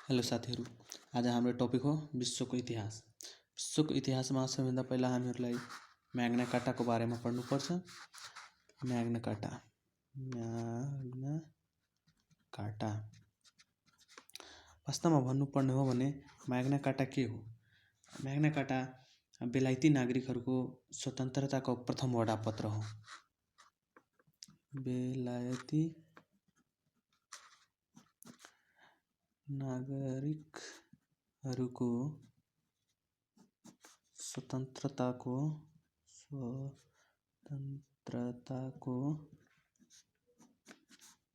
Hello साथीहरू, आज हाम्रो टपिक हो विश्वको इतिहास। विश्वको इतिहासमा सबैभन्दा पहिला हामीहरूलाई म्याग्ना कार्टाको बारेमा पढ्नुपर्छ। म्याग्ना कार्टा वास्तवमा भन्नुपर्ने हो भने म्याग्ना कार्टा के हो? म्याग्ना कार्टा बेलायती नागरिकहरूको स्वतन्त्रताको प्रथम वडापत्र हो। बेलायती नागरिकहरूको स्वतन्त्रताको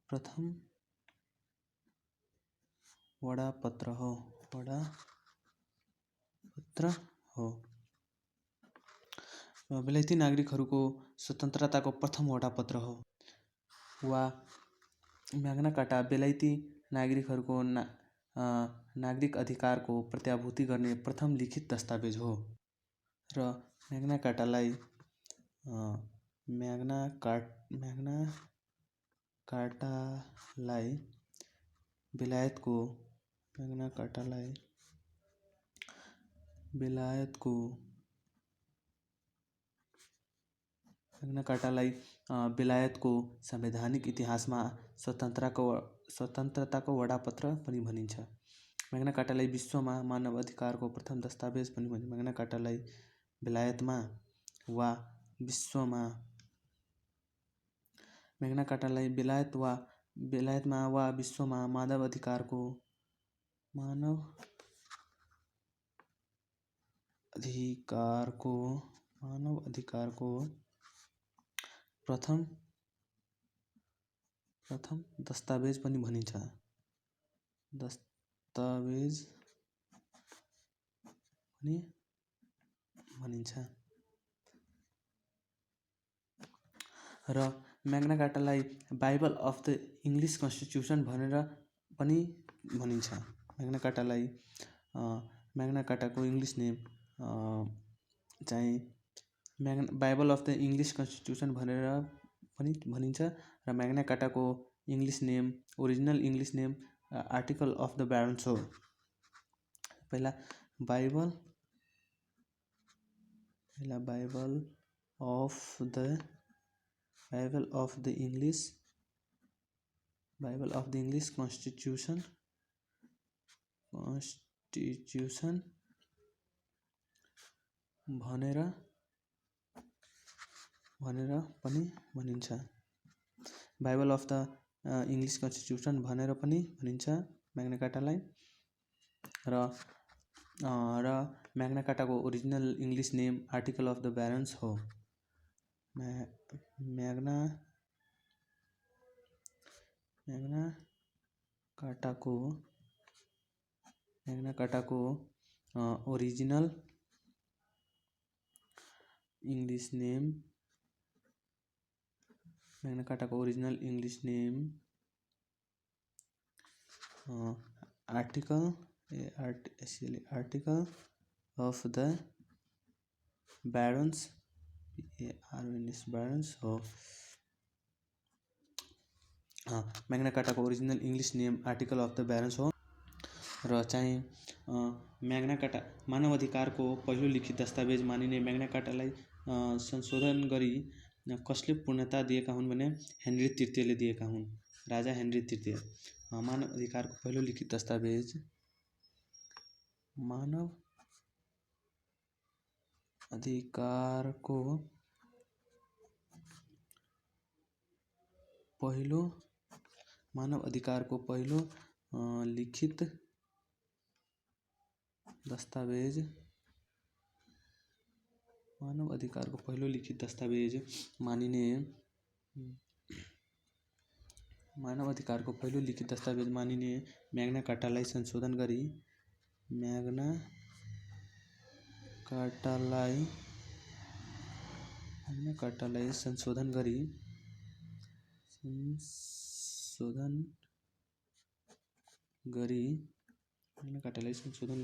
प्रथम वडापत्र हो। बेलायती नागरिकहरूको स्वतन्त्रताको प्रथम वडापत्र हो वा म्याग्ना कार्टा बेलायती नागरिकहरूको नागरिक अधिकारको प्रत्याभूति गर्ने प्रथम लिखित दस्तावेज हो र म्याग्ना कार्टालाई बेलायतको संवैधानिक इतिहासमा स्वतन्त्रताको वडापत्र पनि भनिन्छ। म्याग्ना कार्टालाई विश्वमा मानव अधिकारको प्रथम दस्तावेज पनि भनिन्छ। म्याग्ना कार्टालाई बेलायतमा वा विश्वमा मानव अधिकारको प्रथम दस्तावेज पनि भनिन्छ। र म्याग्ना कार्टालाई Bible of the English constitution भनेर पनि भनिन्छ। म्याग्ना कार्टाको इङ्ग्लिस नेम चाहिँ Bible of the English constitution भनेर पनि भनिन्छ र म्याग्ना कार्टाको original English name article of the barons हो। पहिला Bible of the English constitution भनेर पनि भनिन्छ। Bible of the English constitution भनेर पनि भनिन्छ म्याग्ना कार्टालाई र म्याग्ना कार्टाको original English name article of the barons हो। म्याग्ना कार्टाको original English name article of the barons हो। म्याग्ना कार्टाको original English name article of the barons हो र चाहिँ म्याग्ना कार्टा मानव अधिकारको पहिलो लिखित दस्तावेज मानिने म्याग्ना कार्टालाई संशोधन गरी कसले पूर्णता दिएका हुन् भने हेनरी तृतीयले दिएका हुन्। राजा हेनरी तृतीय। मानव अधिकारको पहिलो लिखित दस्तावेज मानव अधिकारको पहिलो लिखित दस्तावेज मानिने म्याग्ना कार्टालाई संशोधन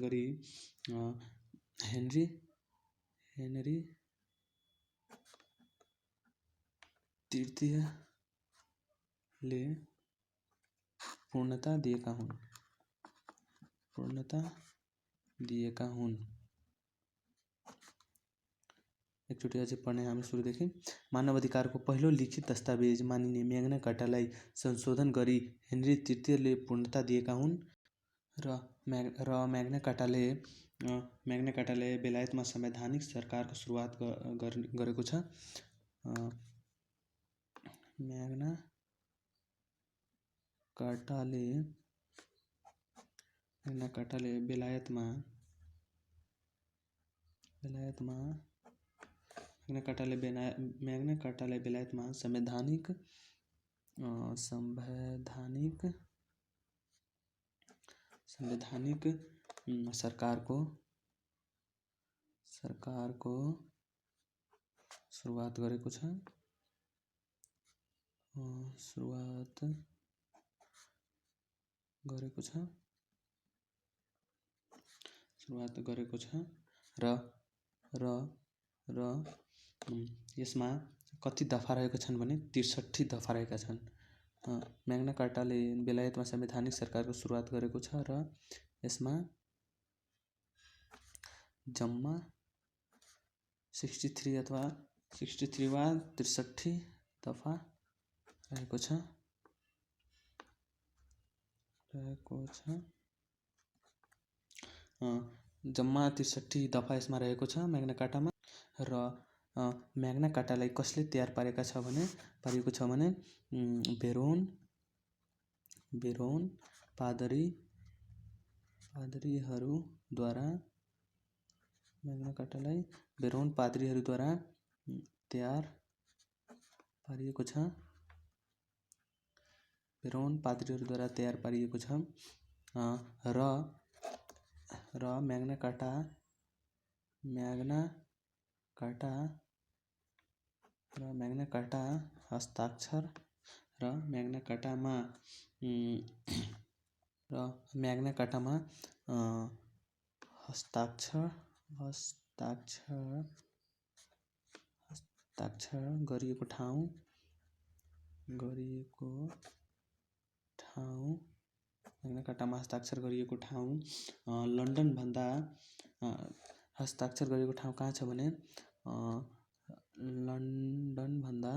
गरी हेनरी तृतीयले पूर्णता दिएका हुन्। पूर्णता दिएका हुन्। एकचोटि अझै पढ्ने हामी सुरुदेखि। मानव अधिकारको पहिलो लिखित दस्तावेज मानिने म्याग्ना कार्टालाई संशोधन गरी हेनरी तृतीयले पूर्णता दिएका हुन् र म्याग्ना कार्टाले बेलायतमा संवैधानिक सरकारको सुरुवात गरेको छ। म्याग्ना कार्टाले बेलायतमा संवैधानिक सरकारको सुरुवात गरेको छ। र यसमा कति दफा रहेका छन् भने 63 दफा रहेका छन्। म्याग्ना कार्टाले बेलायतमा संवैधानिक सरकारको सुरुवात गरेको छ र यसमा जम्मा 63 वा 63 दफा रहेको छ। जम्मा 63 दफा यसमा रहेको छ म्याग्ना कार्टामा। र म्याग्ना कार्टालाई कसले तयार पारेको छ भने बेरोन पादरीहरूद्वारा म्याग्ना कार्टालाई बेरोन पादरीहरूद्वारा तयार पारिएको छ। र म्याग्ना कार्टा हस्ताक्षर गरिएको ठाउँ म्याग्ना कार्टामा हस्ताक्षर गरिएको ठाउँ लन्डन भन्दा हस्ताक्षर गरेको ठाउँ कहाँ छ भने लन्डन भन्दा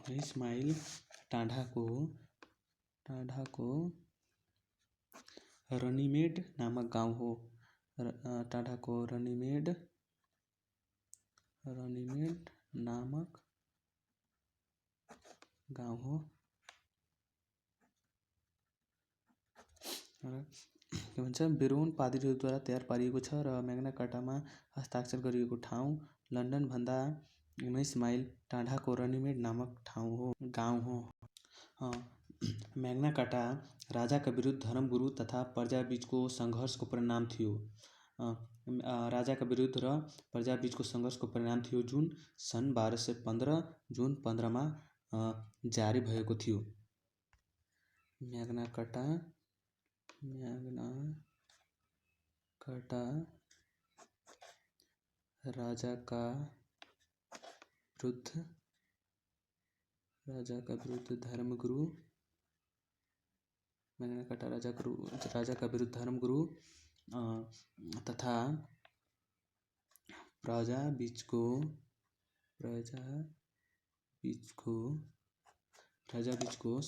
19 माइल टाढाको रनिमेड नामक गाउँ हो। रनिमेड नामक गाउँ हो। के भन्छ बेरोन पादरीहरूद्वारा तयार पारिएको छ र म्याग्ना कार्टामा हस्ताक्षर गरिएको ठाउँ लन्डन भन्दा 19 माइल टाढाको रनिमेड नामक गाउँ हो। म्याग्ना कार्टा राजाका विरुद्ध धर्मगुरु तथा प्रजाबीचको सङ्घर्षको परिणाम थियो। जुन सन् 1215 जुन 15 मा जारी भएको थियो। म्याग्ना कार्टा राजाका विरुद्ध धर्मगुरु तथा प्रजाबीचको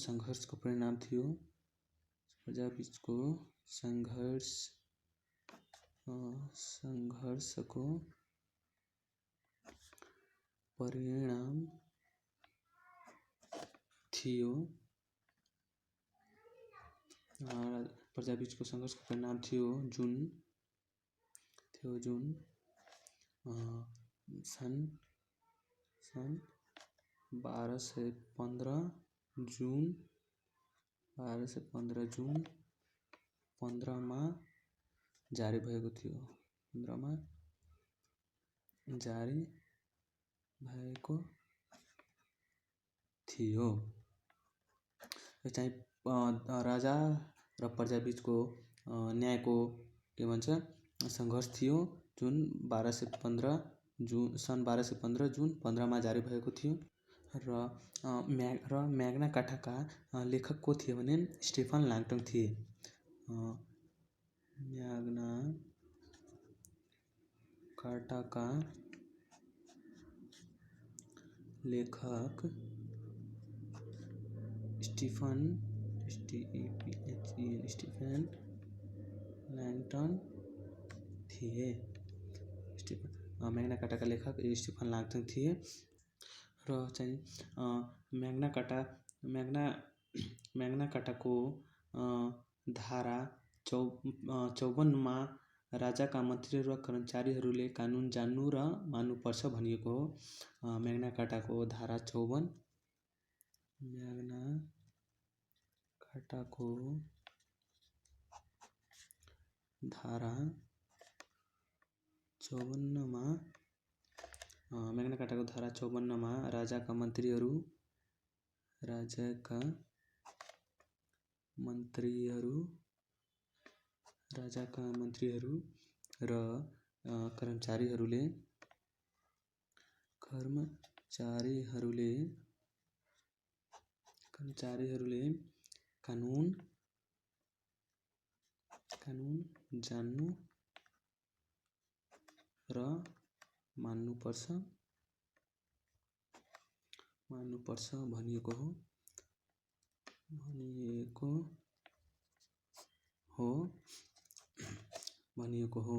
सङ्घर्षको परिणाम थियो। जुन सन् 1215 जुन 15 मा जारी भएको थियो। यो चाहिँ राजा र प्रजाबीचको न्यायको के भन्छ सङ्घर्ष थियो जुन 1215 सन् 1215 जुन 15मा जारी भएको थियो। र म्याग्ना कार्टाका लेखक को थिए भने स्टेफन लाङटन थिए। म्याग्ना कार्टाका लेखक स्टीफन लाङटन थिए। म्याग्ना कार्टाका लेखक स्टीफन लाङटन थिए। र चाहिँ म्याग्ना कार्टाको धारा 54मा राजाका मन्त्रीहरू र कर्मचारीहरूले कानुन जान्नु र मान्नुपर्छ भनिएको हो। म्याग्ना कार्टाको धारा 54, म्याग्ना कार्टाको धारा 54मा म्याग्ना कार्टाको धारा 54मा राजाका मन्त्रीहरू र कर्मचारीहरूले कानुन जान्नु र मान्नुपर्छ भनिएको हो।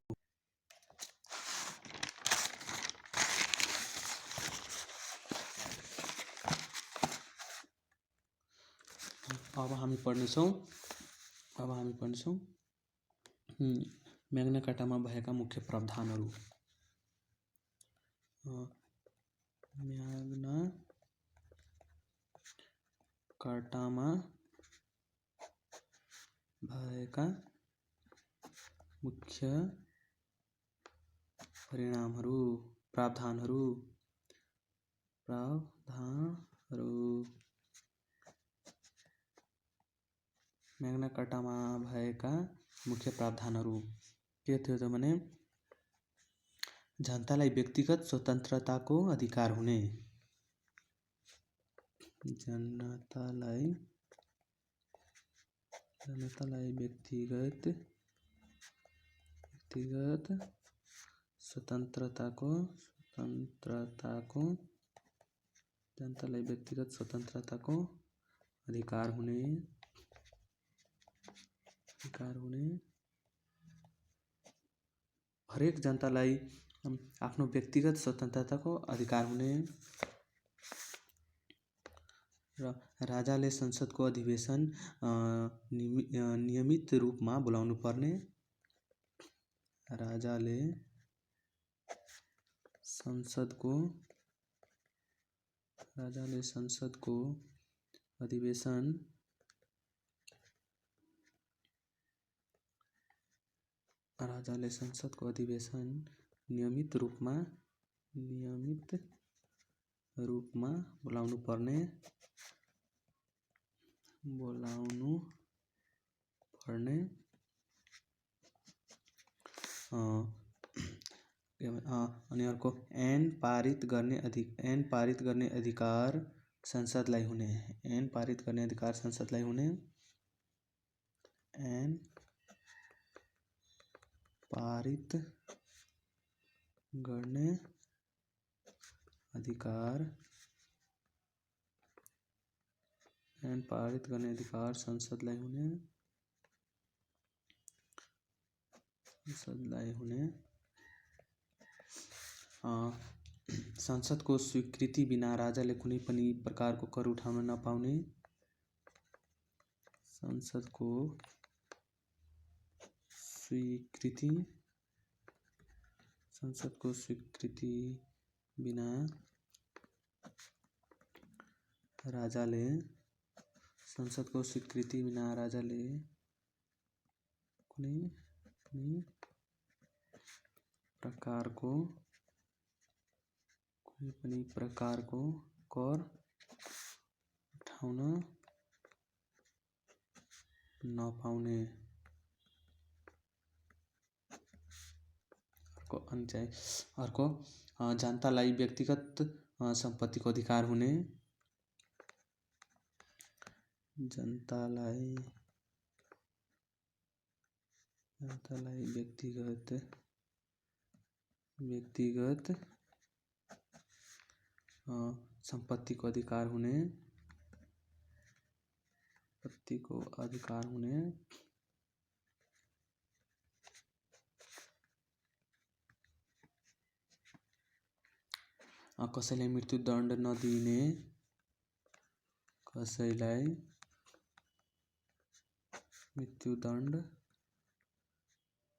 अब हामी पढ्नेछौँ म्याग्ना कार्टामा भएका मुख्य प्रावधानहरू। म्याग्ना कार्टामा भएका मुख्य प्रावधानहरू। म्याग्ना कार्टामा भएका मुख्य प्रावधानहरू के थियो त भने जनतालाई व्यक्तिगत स्वतन्त्रताको अधिकार हुने। जनतालाई व्यक्तिगत स्वतन्त्रताको अधिकार हुने। हरेक जनतालाई आफ्नो व्यक्तिगत स्वतन्त्रताको अधिकार हुने। र राजाले संसदको अधिवेशन नियमित रूपमा बोलाउनु पर्ने। राजाले संसदको अधिवेशन नियमित रूपमा बोलाउनु पर्ने। अनि अर्को ऐन पारित गर्ने अधिकार संसदलाई हुने। ऐन पारित गर्ने अधिकार संसदलाई हुने। ऐन पारित गर्ने अधिकार संसदलाई हुने। संसदको स्वीकृति बिना राजाले कुनै पनि प्रकारको कर उठाउन नपाउने। संसदको स्वीकृति बिना राजाले कुनै पनि प्रकारको कर उठाउन नपाउने। अनि चाहिँ अर्को जनतालाई व्यक्तिगत सम्पत्तिको अधिकार हुने, जनतालाई व्यक्तिगत सम्पत्तिको अधिकार हुने, कसैलाई मृत्युदण्ड नदिने,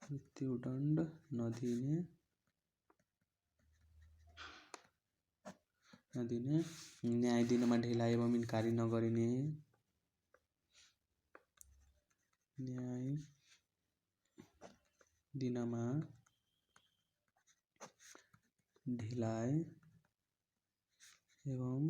मृत्युदण्ड नदिने, न्याय दिनमा ढिलाइ एवं इन्कारी नगरिने, न्याय दिनमा ढिलाइ एवं